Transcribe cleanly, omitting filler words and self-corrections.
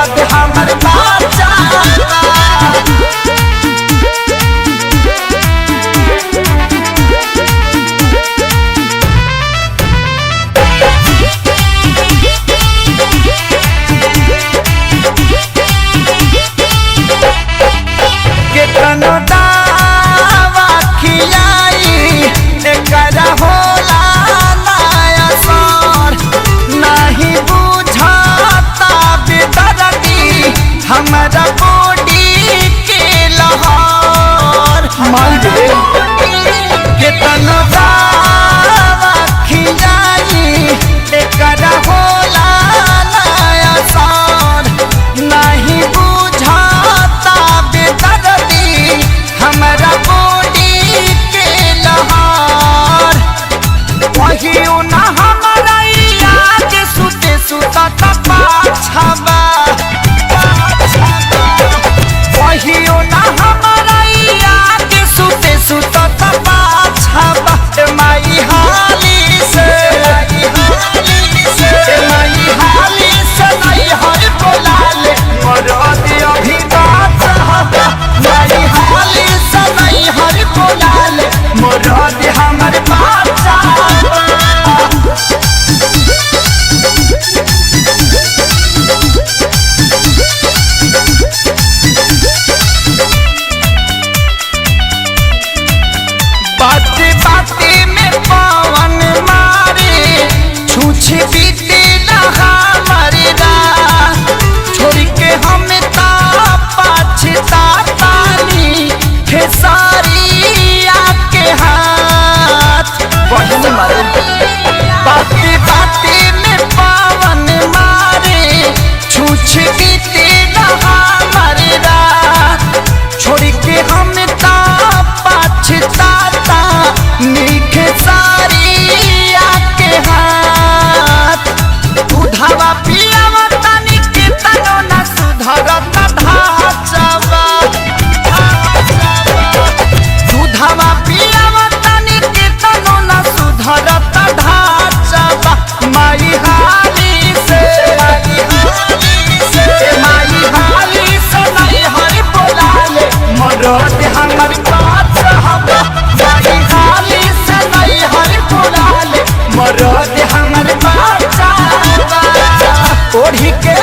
मरद हमर बाचा केतनो दावा खियाई एकरा होला नया सर नहीं बुझाता बेदर्दी हमारा बॉडी के लहर केतनो दावा खियाई एकरा होला नया सर नहीं बुझाता बेदर्दी हमारा बॉडी के लहर वहियो ना हमारा आज सुते सुता पाछबा वहियो ना हमारा आज सुते सुता पाछबा माई हाली से माई हाली से नहीं हर बोलाले मरद अभी बात माई हाली से नहीं हर बोलाले मरद हमर बाचा बाते बाते में पवन मारे छूछ बीते नहा मरदा छोड़ के हम पाछता पानी खेसारिया के हाथ बहन मारे बाते बाते में पवन मारे छूछ बीते नहा मरदा छोड़ के हम पाछता नीखे सारिया के हाथ उधावा पियावा तनी के तनो न सुधरत ढाचवा उधावा पियावा तनी के तनो न सुधरत ढाचवा माई हाली से माई हाली से नहीं हर बोलाले मरद हमर बात हवा माई हाली से नहीं हर बोलाले मरद हमर बाचा ओढ़ी के